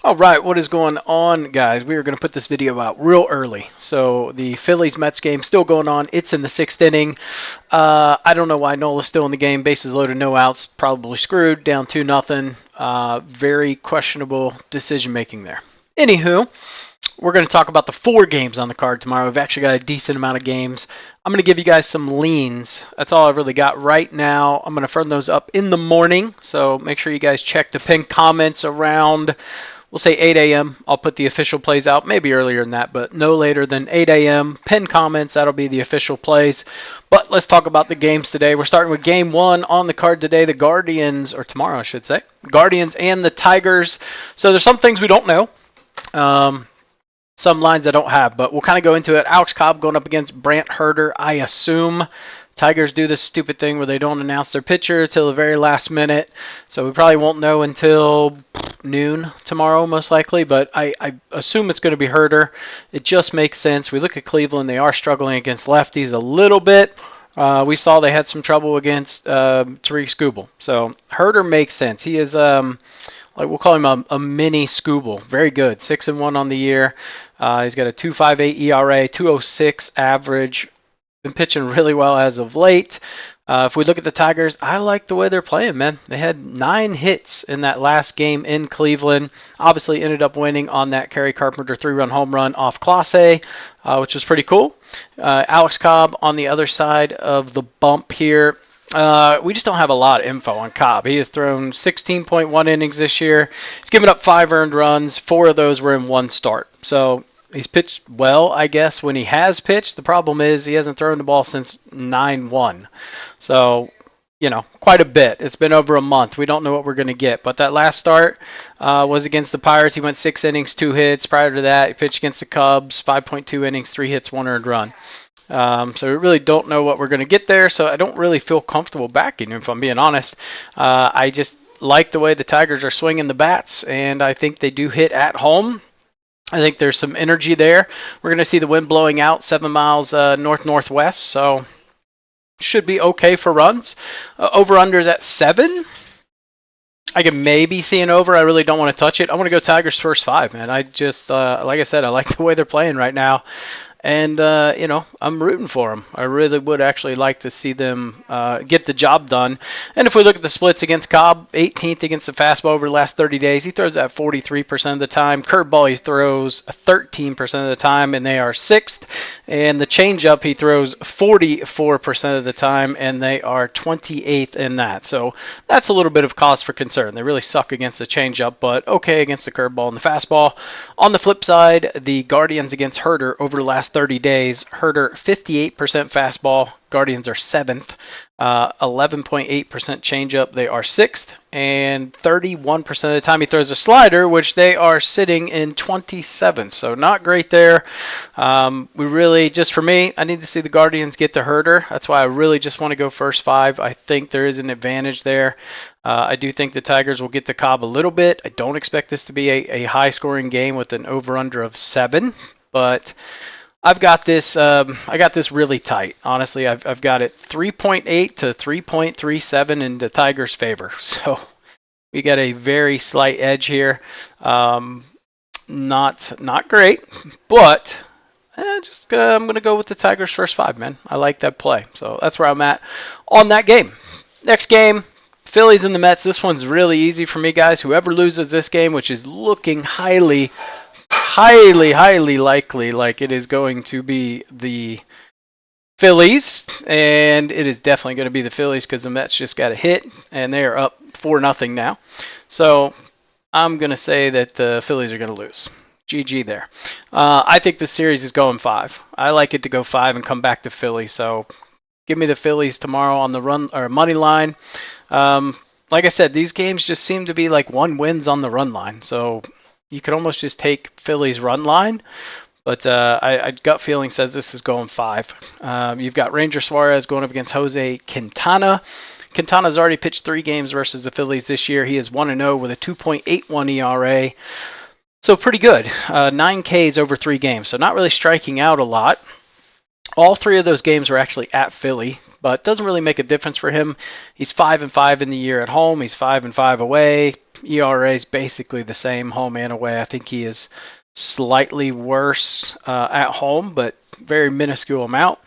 All right, what is going on, guys? We are going to put this video out real early. So the Phillies Mets game still going on. It's in the sixth inning. I don't know why Nola's still in the game. Bases loaded, no outs. Probably screwed. Down 2-0. Very questionable decision making there. Anywho, we're going to talk about the 4 games on the card tomorrow. We've actually got a decent amount of games. I'm going to give you guys some leans. That's all I've really got right now. I'm going to firm those up in the morning. So make sure you guys check the pinned comments around, we'll say 8 a.m. I'll put the official plays out, maybe earlier than that, but no later than 8 a.m. Pin comments, that'll be the official plays. But let's talk about the games today. We're starting with game 1 on the card today, the Guardians, or tomorrow I should say, Guardians and the Tigers. So there's some things we don't know. Some lines I don't have, but we'll kind of go into it. Alex Cobb going up against Brant Herter, I assume. Tigers do this stupid thing where they don't announce their pitcher till the very last minute, so we probably won't know until noon tomorrow, most likely, but I assume it's going to be Herter. It just makes sense. We look at Cleveland. They are struggling against lefties a little bit. We saw they had some trouble against Tariq Skubal, so Herter makes sense. He is like we'll call him a mini Skubal. Very good. 6-1 on the year. He's got a 2.58 ERA, 2.06 average. Been pitching really well as of late. If we look at the Tigers, I like the way they're playing, man. They had 9 hits in that last game in Cleveland. Obviously ended up winning on that Kerry Carpenter 3-run home run off Clase, which was pretty cool. Alex Cobb on the other side of the bump here. We just don't have a lot of info on Cobb. He has thrown 16.1 innings this year. He's given up 5 earned runs. 4 of those were in 1 start. So he's pitched well, I guess, when he has pitched. The problem is he hasn't thrown the ball since 9-1. So, quite a bit. It's been over a month. We don't know what we're going to get. But that last start was against the Pirates. He went 6 innings, 2 hits. Prior to that, he pitched against the Cubs, 5.2 innings, 3 hits, 1 earned run. So we really don't know what we're going to get there. So I don't really feel comfortable backing him, if I'm being honest. I just like the way the Tigers are swinging the bats, and I think they do hit at home. I think there's some energy there. We're going to see the wind blowing out 7 miles north-northwest, so should be okay for runs. Over-unders at 7. I can maybe see an over. I really don't want to touch it. I want to go Tigers first 5, man. I just, like I said, I like the way they're playing right now. And, I'm rooting for them. I really would actually like to see them get the job done. And if we look at the splits against Cobb, 18th against the fastball over the last 30 days. He throws that 43% of the time. Curveball he throws 13% of the time, and they are 6th. And the changeup he throws 44% of the time, and they are 28th in that. So that's a little bit of cause for concern. They really suck against the changeup, but okay against the curveball and the fastball. On the flip side, the Guardians against Herter over the last 30 days. Herter 58% fastball. Guardians are 7th. 11.8% changeup. They are 6th. And 31% of the time he throws a slider, which they are sitting in 27th. So not great there. We really, just for me, I need to see the Guardians get to Herter. That's why I really just want to go first 5. I think there is an advantage there. I do think the Tigers will get to Cobb a little bit. I don't expect this to be a high-scoring game with an over-under of 7. But I've got this. I got this really tight. Honestly, I've got it 3.8 to 3.37 in the Tigers' favor. So we got a very slight edge here. Not great, but I'm gonna go with the Tigers' first 5, man. I like that play. So that's where I'm at on that game. Next game, Phillies and the Mets. This one's really easy for me, guys. Whoever loses this game, which is looking highly likely like it is going to be the Phillies, and it is definitely going to be the Phillies because the Mets just got a hit and they are up 4-0 now. So I'm going to say that the Phillies are going to lose. GG there. I think the series is going 5. I like it to go 5 and come back to Philly. So give me the Phillies tomorrow on the run or money line. Like I said, these games just seem to be like 1 wins on the run line. So you could almost just take Philly's run line, but I gut feeling says this is going 5. You've got Ranger Suarez going up against Jose Quintana. Quintana's already pitched 3 games versus the Phillies this year. He is 1-0 with a 2.81 ERA. So pretty good. 9 Ks over 3 games. So not really striking out a lot. All 3 of those games were actually at Philly, but it doesn't really make a difference for him. He's 5-5 in the year at home. He's 5-5 away. ERA is basically the same home and away. I think he is slightly worse at home, but very minuscule amount.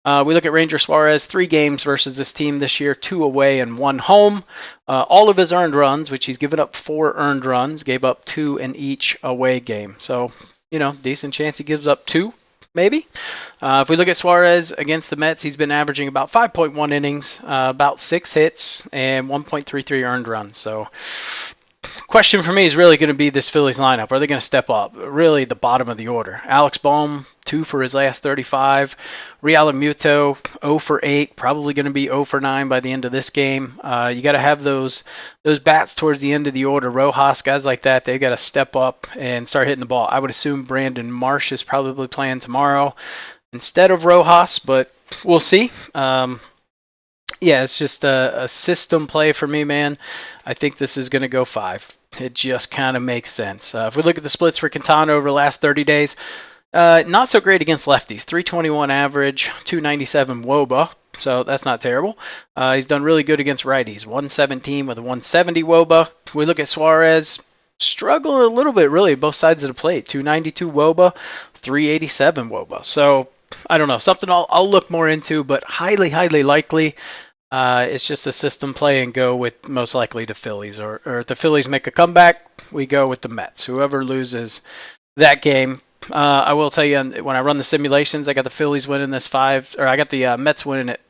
We look at Ranger Suarez, 3 games versus this team this year, 2 away and 1 home. All of his earned runs, which he's given up 4 earned runs, gave up 2 in each away game. So, decent chance he gives up 2, maybe. If we look at Suarez against the Mets, he's been averaging about 5.1 innings, about 6 hits, and 1.33 earned runs. So, question for me is really going to be this Phillies lineup. Are they going to step up? Really, the bottom of the order. Alex Bohm, 2 for his last 35. Real Muto, 0 for 8. Probably going to be 0 for 9 by the end of this game. You got to have those bats towards the end of the order. Rojas, guys like that, they got to step up and start hitting the ball. I would assume Brandon Marsh is probably playing tomorrow instead of Rojas, but we'll see. Yeah, it's just a system play for me, man. I think this is going to go 5. It just kind of makes sense. If we look at the splits for Quintana over the last 30 days, not so great against lefties. 321 average, 297 WOBA, so that's not terrible. He's done really good against righties. 117 with a 170 WOBA. We look at Suarez, struggling a little bit, really, both sides of the plate. 292 WOBA, 387 WOBA. So, I don't know, something I'll look more into, but highly, highly likely. It's just a system play and go with most likely the Phillies. Or if the Phillies make a comeback, we go with the Mets. Whoever loses that game. I will tell you, when I run the simulations, I got the Phillies winning this 5, or I got the Mets winning it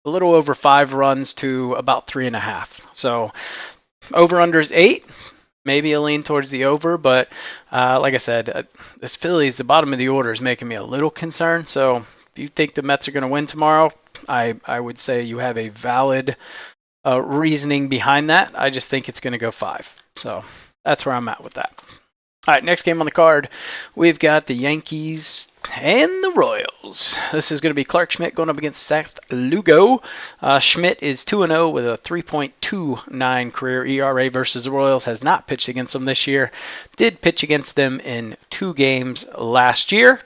a little over 5 runs to about 3.5. So over-under is 8. Maybe a lean towards the over, but like I said, this Phillies, the bottom of the order, is making me a little concerned. So if you think the Mets are going to win tomorrow, I would say you have a valid reasoning behind that. I just think it's going to go 5. So that's where I'm at with that. All right, next game on the card, we've got the Yankees and the Royals. This is going to be Clark Schmidt going up against Seth Lugo. Schmidt is 2-0 with a 3.29 career ERA versus the Royals. Has not pitched against them this year. Did pitch against them in 2 games last year.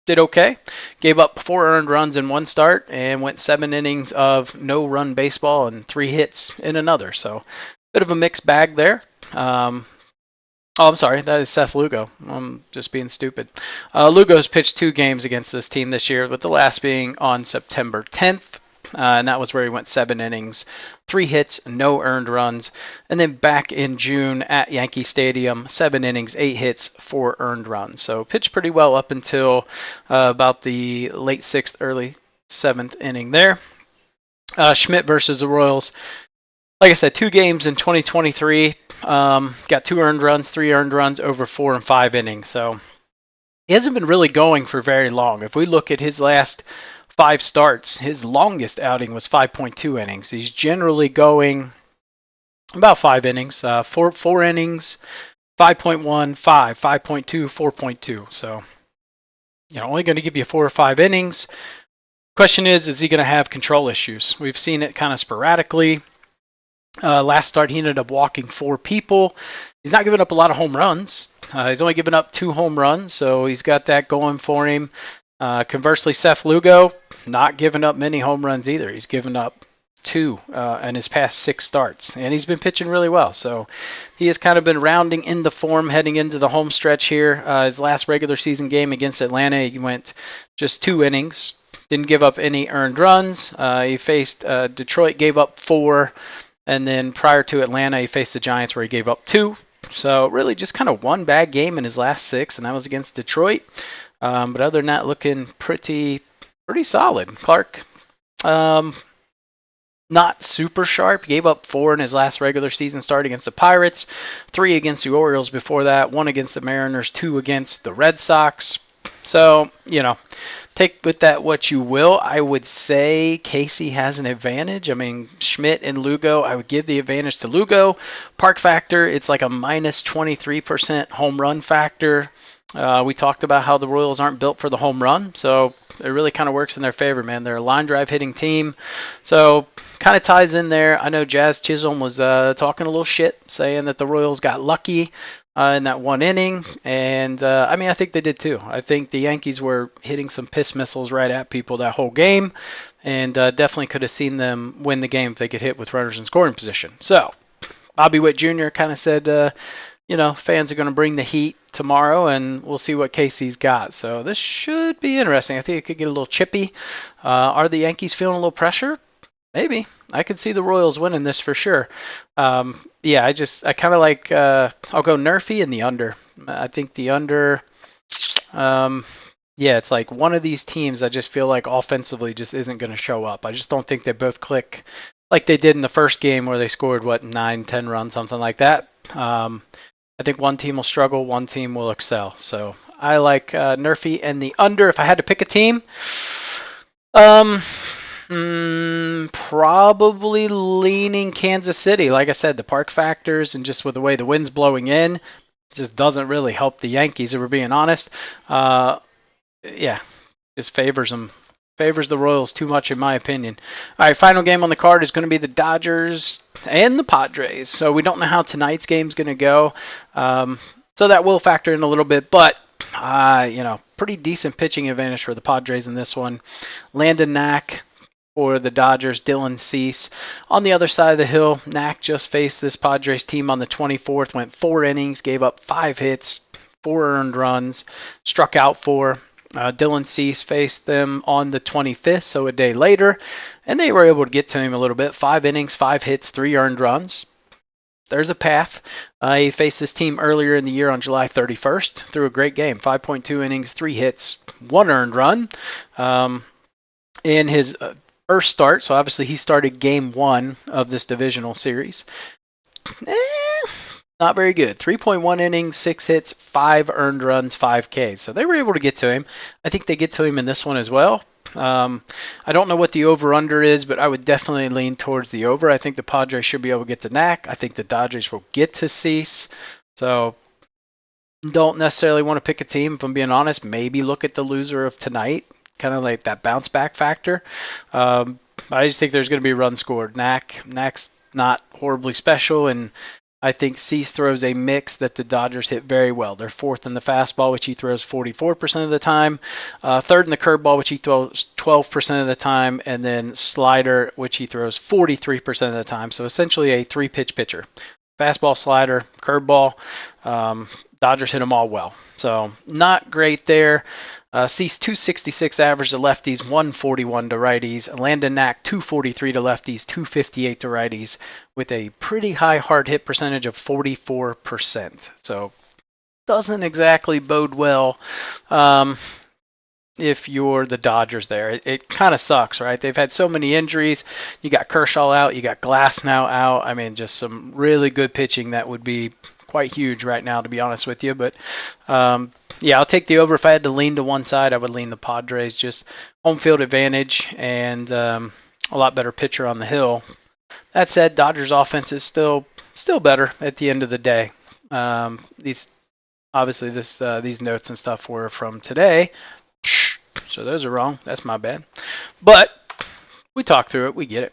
Did okay. Gave up 4 earned runs in 1 start and went 7 innings of no-run baseball and 3 hits in another. So, bit of a mixed bag there. Oh, I'm sorry. That is Seth Lugo. I'm just being stupid. Lugo's pitched 2 games against this team this year, with the last being on September 10th. And that was where he went 7 innings, 3 hits, no earned runs. And then back in June at Yankee Stadium, 7 innings, 8 hits, 4 earned runs. So pitched pretty well up until about the late 6th, early 7th inning there. Schmidt versus the Royals. Like I said, 2 games in 2023. Got 2 earned runs, 3 earned runs over 4 and 5 innings. So he hasn't been really going for very long. If we look at his last 5 starts, his longest outing was 5.2 innings. He's generally going about 5 innings, 4 innings, 5.1, 5, 5.2, 4.2. So, only going to give you 4 or 5 innings. Question is he going to have control issues? We've seen it kind of sporadically. Last start, he ended up walking 4 people. He's not giving up a lot of home runs. He's only given up 2 home runs, so he's got that going for him. Conversely, Seth Lugo, not giving up many home runs either. He's given up 2 in his past 6 starts, and he's been pitching really well. So he has kind of been rounding into form heading into the home stretch here. His last regular season game against Atlanta, he went just 2 innings. Didn't give up any earned runs. He faced Detroit, gave up 4. And then prior to Atlanta, he faced the Giants where he gave up 2. So really just kind of 1 bad game in his last 6, and that was against Detroit. But other than that, looking pretty solid. Clark, not super sharp. He gave up 4 in his last regular season start against the Pirates, 3 against the Orioles before that, 1 against the Mariners, 2 against the Red Sox. So, take with that what you will. I would say Casey has an advantage. I mean, Schmidt and Lugo, I would give the advantage to Lugo. Park factor, it's like a minus 23% home run factor. We talked about how the Royals aren't built for the home run, so it really kind of works in their favor, man. They're a line drive hitting team, so kind of ties in there. I know Jazz Chisholm was talking a little shit, saying that the Royals got lucky in that 1 inning, and I think they did too. I think the Yankees were hitting some piss missiles right at people that whole game, and definitely could have seen them win the game if they could hit with runners in scoring position. So Bobby Witt Jr. kind of said, fans are going to bring the heat tomorrow, and we'll see what Casey's got. So this should be interesting. I think it could get a little chippy. Are the Yankees feeling a little pressure? Maybe. I could see the Royals winning this for sure. I kind of like, I'll go Nerfy and the under. I think the under, it's like one of these teams I just feel like offensively just isn't going to show up. I just don't think they both click like they did in the first game where they scored, 9, 10 runs, something like that. I think one team will struggle, one team will excel. So I like Nerfy and the under. If I had to pick a team, probably leaning Kansas City. Like I said, the park factors and just with the way the wind's blowing in, just doesn't really help the Yankees, if we're being honest. Just favors them. Favors the Royals too much, in my opinion. All right, final game on the card is going to be the Dodgers and the Padres. So we don't know how tonight's game is going to go. So that will factor in a little bit, but pretty decent pitching advantage for the Padres in this one. Landon Knack for the Dodgers, Dylan Cease. On the other side of the hill, Knack just faced this Padres team on the 24th, went 4 innings, gave up 5 hits, 4 earned runs, struck out 4. Dylan Cease faced them on the 25th, so a day later, and they were able to get to him a little bit. 5 innings, 5 hits, 3 earned runs. There's a path. He faced this team earlier in the year on July 31st, threw a great game. 5.2 innings, 3 hits, 1 earned run. In his first start, so obviously he started game 1 of this divisional series. Not very good. 3.1 innings, 6 hits, 5 earned runs, 5 Ks. So they were able to get to him. I think they get to him in this one as well. I don't know what the over-under is, but I would definitely lean towards the over. I think the Padres should be able to get to Knack. I think the Dodgers will get to Cease. So don't necessarily want to pick a team, if I'm being honest. Maybe look at the loser of tonight, kind of like that bounce-back factor. I just think there's going to be a run scored. Knack's not horribly special, and I think Cease throws a mix that the Dodgers hit very well. They're 4th in the fastball, which he throws 44% of the time. 3rd in the curveball, which he throws 12% of the time. And then slider, which he throws 43% of the time. So essentially a 3-pitch pitcher. Fastball, slider, curveball. Dodgers hit them all well. So not great there. Cease 266 average to lefties, 141 to righties. Landon Knack 243 to lefties, 258 to righties, with a pretty high hard hit percentage of 44%. So doesn't exactly bode well if you're the Dodgers there. It kind of sucks, right? They've had so many injuries. You got Kershaw out, you got Glasnow out. I mean, just some really good pitching that would be quite huge right now, to be honest with you. But I'll take the over. If I had to lean to one side, I would lean the Padres. Just home field advantage and a lot better pitcher on the hill. That said, Dodgers offense is still better at the end of the day. These notes and stuff were from today, so those are wrong. That's my bad. But we talked through it. We get it.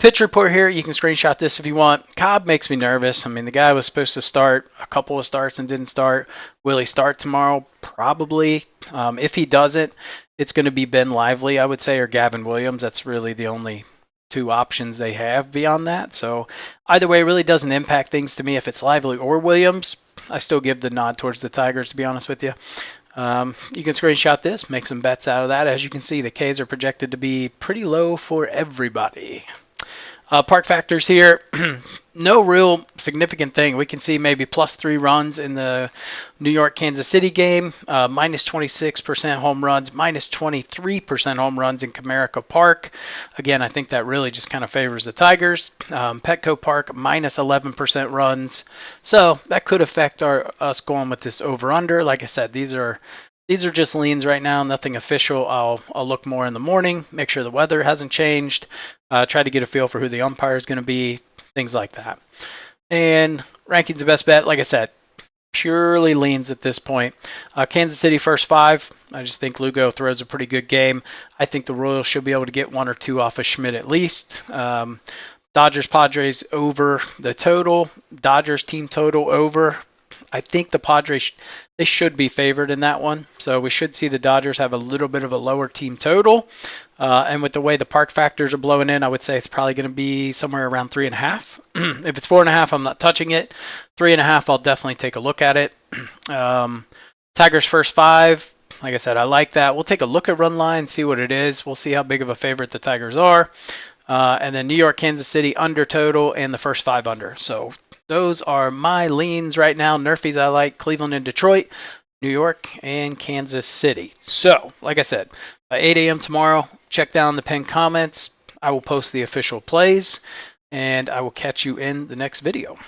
Pitch report here. You can screenshot this if you want. Cobb makes me nervous. I mean, the guy was supposed to start a couple of starts and didn't start. Will he start tomorrow? Probably. If he doesn't, it's going to be Ben Lively, I would say, or Gavin Williams. That's really the only 2 options they have beyond that. So either way, it really doesn't impact things to me. If it's Lively or Williams, I still give the nod towards the Tigers, to be honest with you. You can screenshot this, make some bets out of that. As you can see, the Ks are projected to be pretty low for everybody. Park factors here, no real significant thing. We can see maybe +3 runs in the New York-Kansas City game, minus 26% home runs, minus 23% home runs in Comerica Park. Again, I think that really just kind of favors the Tigers. Petco Park, minus 11% runs. So that could affect us going with this over-under. Like I said, these are just leans right now, nothing official. I'll look more in the morning, make sure the weather hasn't changed, try to get a feel for who the umpire is going to be, things like that. And rankings the best bet, like I said, purely leans at this point. Kansas City first 5. I just think Lugo throws a pretty good game. I think the Royals should be able to get 1 or 2 off of Schmidt at least. Dodgers Padres over the total. Dodgers team total over. I think the Padres, they should be favored in that one. So we should see the Dodgers have a little bit of a lower team total. And with the way the park factors are blowing in, I would say it's probably going to be somewhere around 3.5. If it's 4.5, I'm not touching it. 3.5, I'll definitely take a look at it. Tigers first 5. Like I said, I like that. We'll take a look at run line, see what it is. We'll see how big of a favorite the Tigers are. And then New York, Kansas City under total and the first 5 under. So those are my leans right now. Nerfies I like, Cleveland and Detroit, New York, and Kansas City. So, like I said, by 8 a.m. tomorrow, check down the pinned comments. I will post the official plays, and I will catch you in the next video.